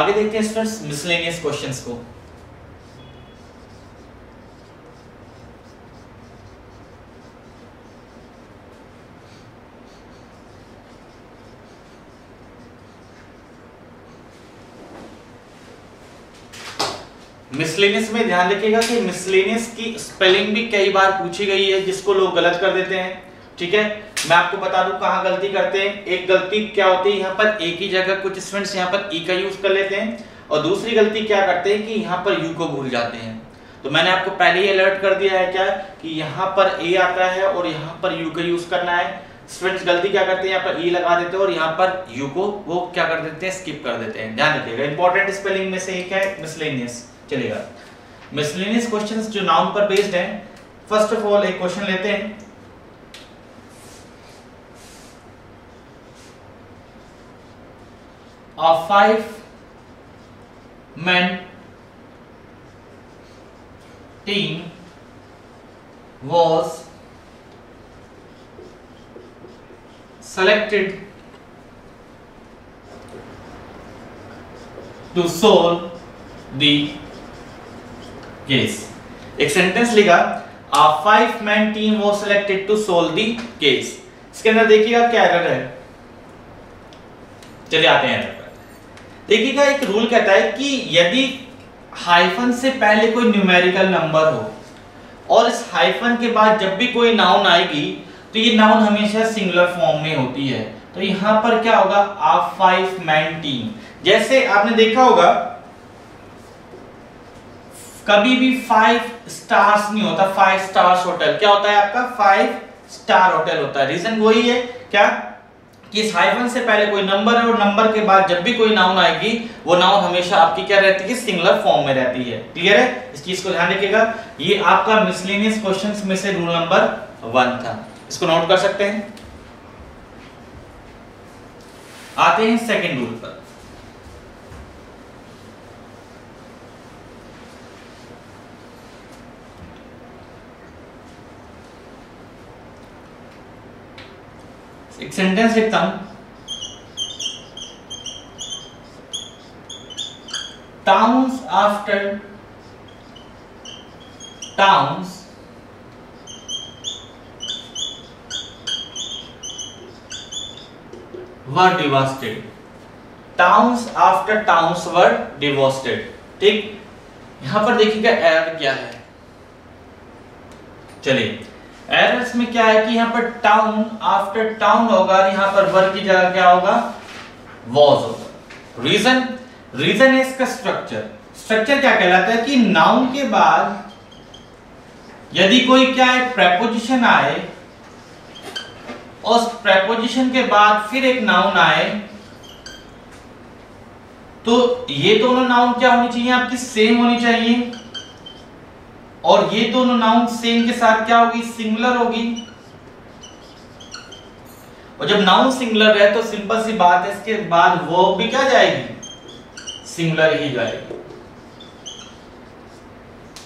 आगे देखते हैं स्टूडेंट्स मिसलेनियस क्वेश्चंस को। मिसलेनियस में ध्यान रखिएगा कि मिसलेनियस की स्पेलिंग भी कई बार पूछी गई है जिसको लोग गलत कर देते हैं। ठीक है, मैं आपको बता दूं कहां गलती करते हैं। एक गलती क्या होती है, यहाँ पर एक ही जगह कुछ स्टूडेंट्स यहाँ पर ई का यूज कर लेते हैं, और दूसरी गलती क्या करते हैं कि यहाँ पर यू को भूल जाते हैं। तो मैंने आपको पहले ही अलर्ट कर दिया है क्या कि यहाँ पर ए आता है और यहाँ पर यू का यूज करना है। स्टूडेंट्स गलती क्या करते हैं, यहाँ पर ई लगा देते हैं और यहाँ पर यू को वो क्या कर देते हैं, स्किप कर देते हैं। ध्यान रखिएगा, इंपॉर्टेंट स्पेलिंग में से एक है मिसलेनियस। चलेगा, मिसलेनियस क्वेश्चंस जो नाउन पर बेस्ड हैं। फर्स्ट ऑफ ऑल एक क्वेश्चन लेते हैं। A 5-man team was selected to solve the case। एक सेंटेंस लिखा, A 5-man team was selected to solve the case। इसके अंदर देखिएगा क्या एरर है। चलिए आते हैं एरर पर। देखिएगा एक रूल कहता है कि यदि हाइफन से पहले कोई न्यूमेरिकल नंबर हो और इस हाइफन के बाद जब भी कोई नाउन आएगी तो ये नाउन हमेशा सिंगुलर फॉर्म में होती है। तो यहां पर क्या होगा, A 5-man टीम। जैसे आपने देखा होगा कभी भी 5 स्टार्स नहीं होता, 5 स्टार्स होटल क्या होता है आपका, 5 स्टार होटल होता है। रीजन वही है क्या कि इस हाइफन से पहले कोई नंबर है और नंबर के बाद जब भी कोई नाउन आएगी वो नाउन हमेशा आपकी क्या रहती है, सिंगुलर फॉर्म में रहती है। क्लियर है, इस चीज को ध्यान रखिएगा। ये आपका मिसलेनियस क्वेश्चंस में से रूल नंबर 1 था, इसको नोट कर सकते हैं। आते हैं सेकंड रूल पर। एक सेंटेंस लिखता हूं, टाउन्स आफ्टर टाउन्स वर डिवास्टेड। टाउन्स आफ्टर टाउन्स वर डिवास्टेड। ठीक, यहां पर देखिएगा एरर क्या है। चलिए, एरर्स में क्या है कि यहाँ पर टाउन आफ्टर टाउन होगा, यहाँ पर वर की जगह क्या होगा, वॉज होगा। रीजन है इसका स्ट्रक्चर क्या कहलाता है कि नाउन के बाद यदि कोई क्या है प्रेपोजिशन आए और उस प्रेपोजिशन के बाद फिर एक नाउन आए तो ये दोनों नाउन क्या होनी चाहिए, आपकी सेम होनी चाहिए, और ये दोनों नाउन सेम के साथ क्या होगी, सिंगुलर होगी। और जब नाउन सिंगुलर है तो सिंपल सी बात है इसके बाद वर्ब भी क्या जाएगी, सिंगुलर ही जाएगी।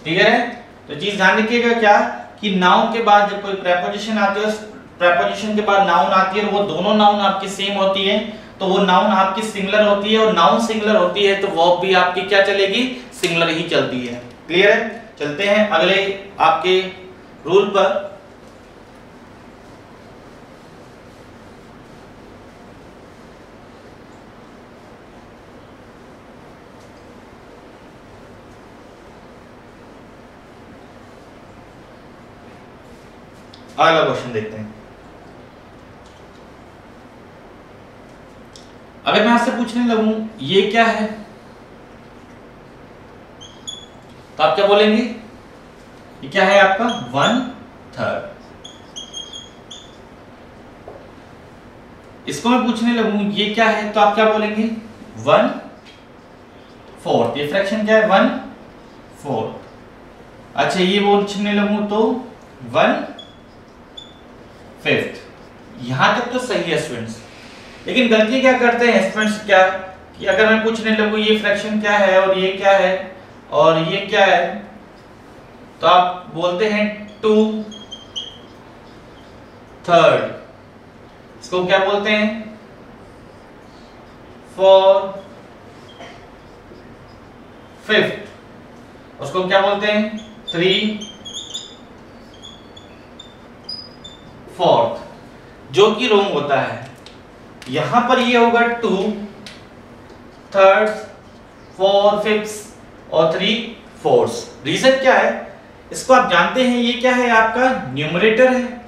ठीक है, तो चीज ध्यान रखिएगा क्या कि नाउन के बाद जब कोई प्रेपोजिशन आती है, प्रेपोजिशन के बाद नाउन आती है और वो दोनों नाउन आपकी सेम होती है तो वो नाउन आपकी सिंगुलर होती है, और नाउन सिंगुलर होती है तो वर्ब भी आपकी क्या चलेगी, सिंगुलर ही चलती है। क्लियर है, चलते हैं अगले आपके रूल पर। अगला क्वेश्चन देखते हैं। अगर मैं आपसे पूछने लगूं ये क्या है तो आप क्या बोलेंगे, ये क्या है आपका 1/3। इसको मैं पूछने लगूं ये क्या है तो आप क्या बोलेंगे 1/4। ये फ्रैक्शन क्या है 1/4। अच्छा, ये पूछने लगूं तो 1/5। यहां तक तो सही है स्टूडेंट्स, लेकिन गलती क्या करते हैं स्टूडेंट्स क्या कि अगर मैं पूछने लगूं ये फ्रैक्शन क्या है और ये क्या है और ये क्या है तो आप बोलते हैं 2/3। इसको क्या बोलते हैं 4/5। 5th, उसको क्या बोलते हैं 3/4, जो कि रॉन्ग होता है। यहां पर ये होगा 2/3, 4/5 और 3/4। रीजन क्या है, इसको आप जानते हैं, ये क्या है आपका न्यूमरेटर है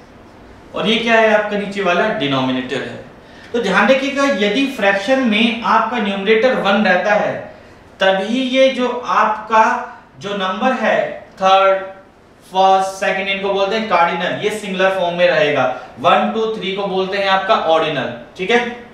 और ये क्या है आपका नीचे वाला डिनोमिनेटर है। तो ध्यान रखिएगा, यदि फ्रैक्शन में आपका न्यूमरेटर 1 रहता है तभी ये जो आपका जो नंबर है 3rd, 1st, 2nd इनको बोलते हैं कार्डिनल, ये सिंगुलर फॉर्म में रहेगा। 1, 2, 3 को बोलते हैं आपका ऑर्डिनल, ठीक है।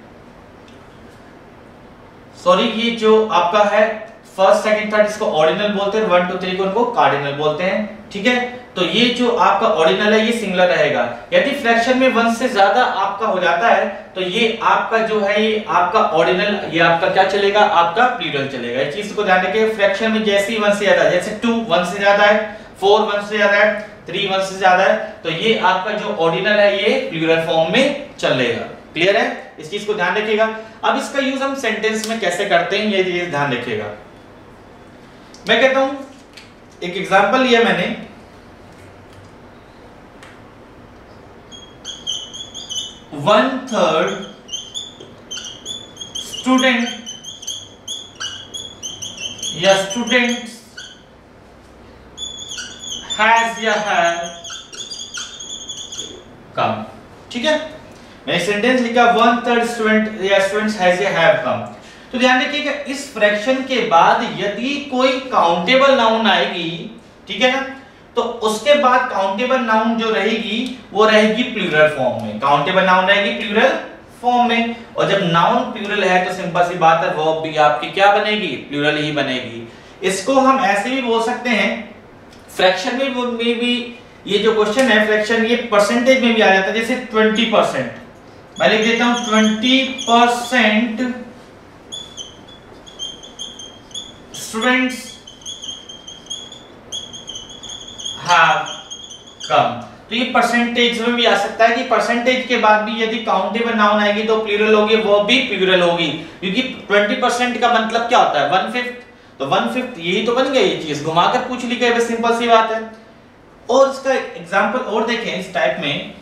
सॉरी, ये जो आपका है 1st, 2nd, 3rd इसको ऑर्डिनल बोलते हैं, 1, 2, 3 को उनको कार्डिनल बोलते हैं, ठीक है। तो ये जो आपका ऑर्डिनल है ये सिंगुलर रहेगा। यदि फ्रैक्शन में 1 से ज्यादा आपका हो जाता है तो ये आपका जो है ये आपका ऑर्डिनल, ये आपका क्या चलेगा, आपका प्लूरल चलेगा। इस चीज को ध्यान रखिए, फ्रैक्शन में जैसे ही 1 से ज्यादा, जैसे 2 1 से ज्यादा है, 4 1 से ज्यादा है, 3 1 से ज्यादा है, तो ये आपका जो ऑर्डिनल है ये प्लूरल फॉर्म में चलेगा। क्लियर है, इस चीज को ध्यान रखिएगा। अब इसका यूज हम सेंटेंस में कैसे करते हैं ये चीज ध्यान रखिएगा। मैं कहता हूं, एक एग्जांपल लिया मैंने, वन थर्ड स्टूडेंट या स्टूडेंट्स हैज या हैव कम, ठीक है। मैंने सेंटेंस लिखा 1/3 स्टूडेंट या स्टूडेंट्स हैज या हैव कम। तो ध्यान रखिएगा, इस फ्रैक्शन के बाद यदि कोई काउंटेबल नाउन आएगी, ठीक है ना, तो उसके बाद काउंटेबल नाउन जो रहेगी वो रहेगी प्लूरल फॉर्म में। काउंटेबल नाउन रहेगी प्लूरल फॉर्म में, और जब नाउन प्लूरल है तो सिंपल सी बात है वर्ब भी आपकी क्या बनेगी, प्लूरल ही बनेगी। इसको हम ऐसे भी बोल सकते हैं, फ्रैक्शन में भी ये जो क्वेश्चन है फ्रैक्शन, ये परसेंटेज में भी आ जाता है। जैसे 20%, मैं लिख देता हूं 20% स्टूडेंट्स हैव कम। तो ये परसेंटेज में भी आ सकता है कि परसेंटेज के बाद भी यदि काउंटेबल नाउन आएगी तो प्लूरल होगी, वो भी प्लूरल होगी, क्योंकि 20% का मतलब क्या होता है 1/5, तो 1/5 यही तो बन गया। ये चीज घुमाकर पूछ ली गई, बस सिंपल सी बात है। और इसका एग्जांपल और देखें इस टाइप में,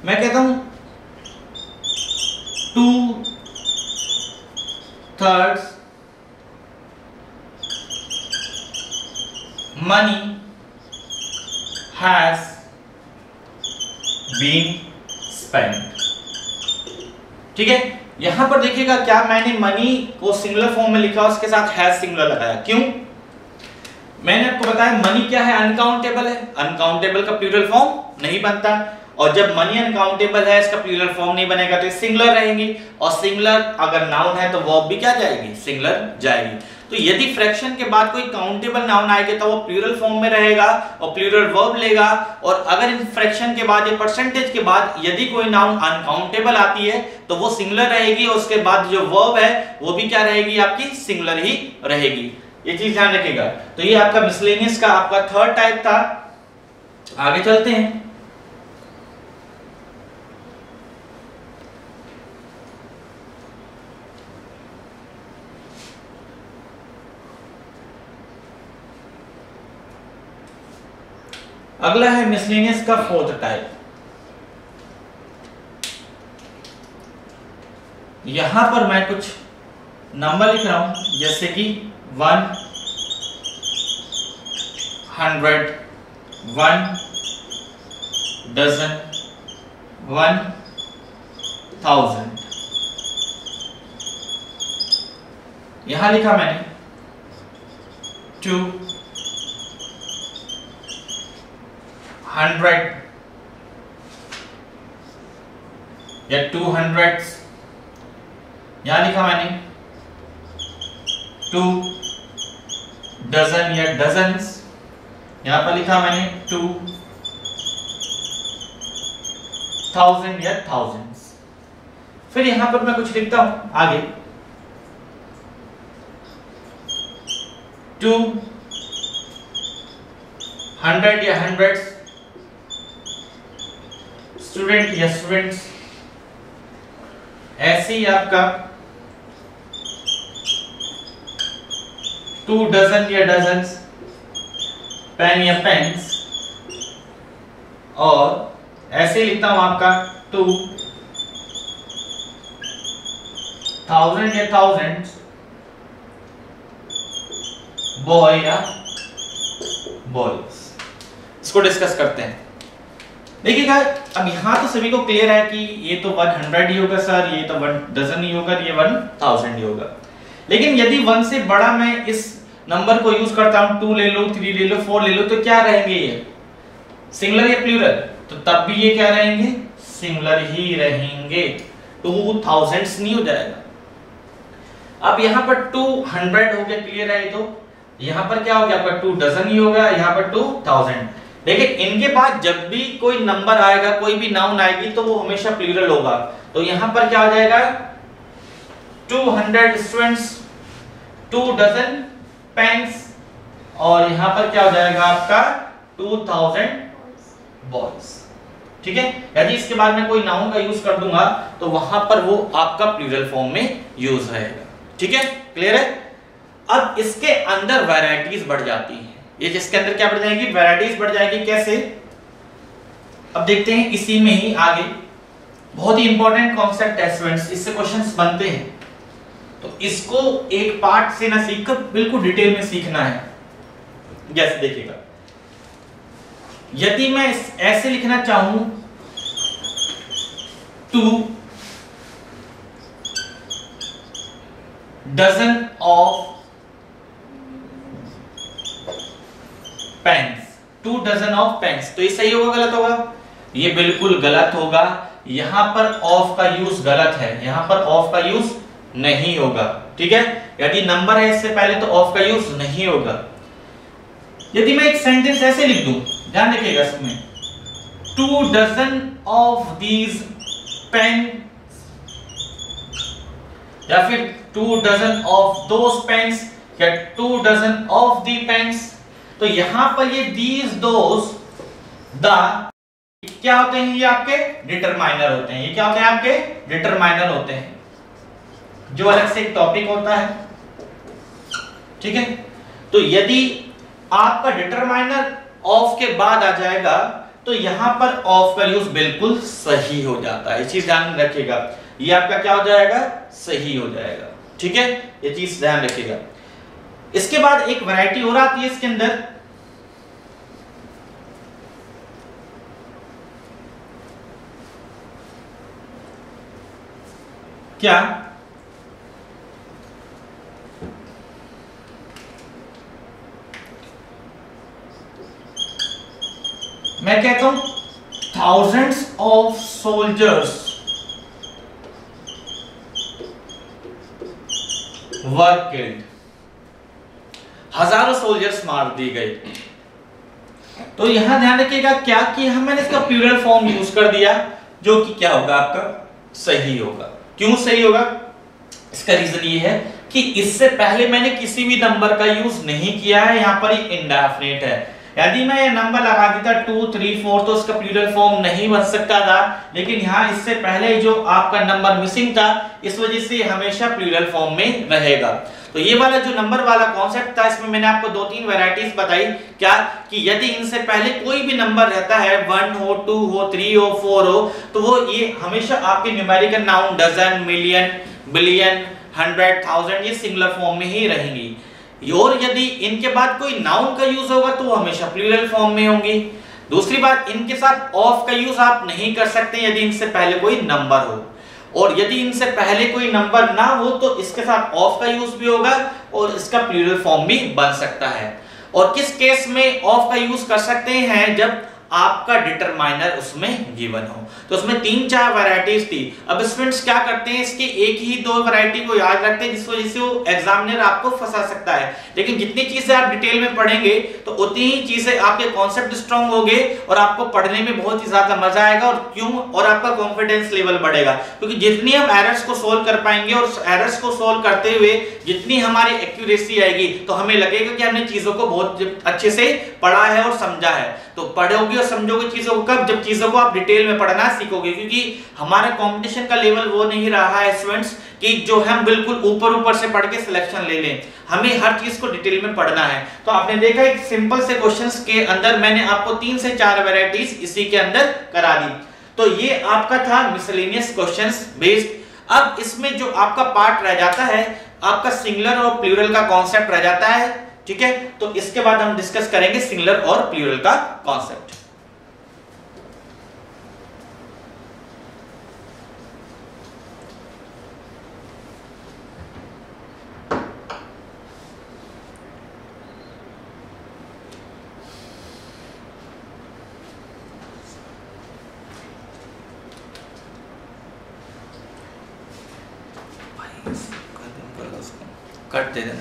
मैं कहता हूं 2/3 मनी हैज बीन स्पेंट, ठीक है। यहां पर देखिएगा क्या मैंने मनी को सिंगुलर फॉर्म में लिखा, उसके साथ हैज सिंगुलर लगाया, क्यों? मैंने आपको बताया मनी क्या है, अनकाउंटेबल है, अनकाउंटेबल का प्लूरल फॉर्म नहीं बनता, और जब मनी अनकाउंटेबल है इसका प्लूरल फॉर्म नहीं बनेगा तो सिंगुलर रहेंगी, और सिंगुलर अगर नाउन है तो वर्ब भी क्या जाएगी, सिंगुलर जाएगी। तो यदि फ्रैक्शन के बाद कोई काउंटेबल नाउन आएगा तो वो प्लूरल फॉर्म में रहेगा और प्लूरल वर्ब लेगा, और अगर इन फ्रैक्शन के बाद या परसेंटेज के बाद यदि कोई नाउन अनकाउंटेबल आती है तो वो सिंगुलर रहेगी, और उसके बाद जो वर्ब है वो भी क्या रहेगी, आपकी सिंगुलर ही रहेगी। ये चीज ध्यान रखिएगा। तो ये आपका मिसलेनियस का आपका 3rd टाइप था। आगे चलते हैं। अगला है मिसलेनियस का 4th टाइप। यहां पर मैं कुछ नंबर लिख रहा हूं, जैसे कि 100, 1 डजन, 1000। यहां लिखा मैंने 200 या 200s, यहां लिखा मैंने 2 डजन या डजन्स, यहां पर लिखा मैंने 2000 या थाउजेंड्स। फिर यहां पर मैं कुछ लिखता हूं आगे 2 100 या हंड्रेड्स, स्टूडेंट या स्टूडेंट्स, ऐसे ही आपका 2 डजन या डजन्स, पेन या पेन्स, और ऐसे लिखता हूं आपका 2000 या थाउजेंड्स, बॉय या बॉयज। इसको डिस्कस करते हैं। देखिएगा अब यहां तो सभी को क्लियर है कि ये तो 100 ही होगा सर, ये तो 1 डजन ही होगा, ये 1000 ही होगा। लेकिन यदि 1 से बड़ा मैं इस नंबर को यूज करता हूं, 2 ले लो, 3 ले लो, 4 ले लो, तो क्या रहेंगे ये, सिंगुलर या प्लूरल? तो तब भी ये क्या रहेंगे, सिंगुलर ही रहेंगे, 2000s नहीं हो जाएगा। अब यहां पर 200 हो गया, क्लियर है? तो यहां पर क्या हो गया आपका 2 डजन ही होगा, यहां पर 2000। देखिए इनके बाद जब भी कोई नंबर आएगा, कोई भी नाउन आएगी, तो वो हमेशा प्लूरल होगा। तो यहां पर क्या हो जाएगा, 200 स्टूडेंट्स, 2 डजन पेन्स, और यहां पर क्या हो जाएगा आपका 2000 बॉयज। ठीक है, यदि इसके बाद में कोई नाउन का यूज कर दूंगा तो वहां पर वो आपका प्लूरल फॉर्म में यूज रहेगा। ठीक है, क्लियर है? अब इसके अंदर वैरायटीज बढ़ जाती हैं। ये जिसके अंदर क्या बढ़ जाएगी, वैरायटीज बढ़ जाएगी। कैसे, अब देखते हैं इसी में ही आगे। बहुत ही इंपॉर्टेंट कॉन्सेप्ट है स्टूडेंट्स, इससे क्वेश्चंस बनते हैं, तो इसको एक पार्ट से ना सीखकर बिल्कुल डिटेल में सीखना है। जैसे देखिएगा, यदि मैं ऐसे लिखना चाहूं 2 dozen of pens, 2 dozen of pens, तो ये सही होगा गलत होगा? ये बिल्कुल गलत होगा। यहां पर ऑफ का यूज गलत है, यहां पर ऑफ का यूज नहीं होगा। ठीक है, यदि नंबर है इससे पहले तो ऑफ का यूज नहीं होगा। यदि मैं एक सेंटेंस ऐसे लिख दूं, ध्यान रखिएगा इसमें, 2 डजन ऑफ दीज पेन, या फिर 2 डजन ऑफ दोस पेन्स, या 2 डजन ऑफ दी पेन्स, तो यहां पर ये दीज, दोस, द क्या होते हैं, ये आपके डिटरमाइनर होते हैं। ये क्या होते हैं, आपके डिटरमाइनर होते हैं, जो अलग से एक टॉपिक होता है। ठीक है, तो यदि आपका डिटरमाइनर ऑफ के बाद आ जाएगा तो यहां पर ऑफ का यूज बिल्कुल सही हो जाता है। ये चीज ध्यान रखिएगा, ये आपका क्या हो जाएगा, सही हो जाएगा। ठीक है, ये चीज ध्यान रखिएगा। इसके बाद एक वैरायटी और आती है इसके अंदर, क्या, मैं कहता हूं thousands of soldiers were killed, हजारों सोल्जर्स मार दिए गए। तो यहां ध्यान रखिएगा क्या कि मैंने इसका प्लूरल फॉर्म यूज कर दिया, जो कि क्या होगा आपका सही होगा। क्यों सही होगा, इसका रीजन ये है कि इससे पहले मैंने किसी भी नंबर का यूज नहीं किया है, यहां पर ये इंडेफिनिट है। यदि मैं ये नंबर लगा देता 2, 3, 4 तो इसका प्लूरल फॉर्म नहीं बन सकता था, लेकिन यहाँ इससे पहले जो आपका नंबर मिसिंग था, इस वजह से हमेशा प्लूरल फॉर्म में रहेगा। तो ये वाला जो नंबर वाला कॉन्सेप्ट था, इसमें मैंने आपको 2-3 वैरायटीज बताई, क्या कि यदि इनसे पहले कोई भी नंबर रहता है, 1 हो, 2 हो, 3 हो, 4 हो, तो वो ये हमेशा आपके numerical noun dozen, million, billion, 100, 1000 ये सिंगुलर फॉर्म में ही रहेंगी। और यदि इनके बाद कोई नाउन का यूज होगा तो वो हमेशा प्लूरल फॉर्म में होंगी। दूसरी बात, इनके साथ ऑफ का यूज आप नहीं कर सकते यदि इनसे पहले कोई नंबर हो, और यदि इनसे पहले कोई नंबर ना हो तो इसके साथ ऑफ का यूज भी होगा और इसका प्लूरल फॉर्म भी बन सकता है। और किस केस में ऑफ का यूज कर सकते हैं, जब आपका डिटरमाइनर उसमें गिवन हो। तो उसमें 3-4 वैरायटीज थी। अब स्टूडेंट्स क्या करते हैं, इसके एक ही 2 वैरायटी को याद रखते हैं, जिस वजह से वो एग्जामिनर आपको फंसा सकता है। लेकिन जितनी चीजें आप डिटेल में पढ़ेंगे तो उतनी ही चीजें आपके कॉन्सेप्ट स्ट्रांग होंगे और आपको पढ़ने में बहुत ही ज्यादा मजा आएगा। और क्यों, और आपका कॉन्फिडेंस लेवल बढ़ेगा, क्योंकि जितनी हम एरर्स को सोल्व कर पाएंगे और एरर्स को सोल्व करते हुए जितनी हमारी एक्यूरेसी आएगी तो हमें लगेगा कि हमने चीजों को बहुत अच्छे से पढ़ा है और समझा है। तो पढ़ोगे और समझोगे चीजों को कब, जब चीजों को आप डिटेल में पढ़ना सीखोगे। क्योंकि हमारा कंपटीशन का लेवल वो नहीं रहा है स्टूडेंट्स कि जो हम बिल्कुल ऊपर से पढ़ के सिलेक्शन ले लें, हमें हर चीज को डिटेल में पढ़ना है। तो आपने देखा एक सिंपल से क्वेश्चंस के अंदर मैंने आपको 3 से 4 वैरायटीज इसी के अंदर करा दी। तो ये आपका था मिसलेनियस क्वेश्चंस बेस्ड। अब इसमें जो आपका पार्ट रह जाता है, आपका सिंगुलर और प्लूरल का कॉन्सेप्ट रह जाता है, ठीक है। तो इसके बाद हम डिस्कस करेंगे सिंगुलर और प्लूरल का कॉन्सेप्ट। कट दे देना।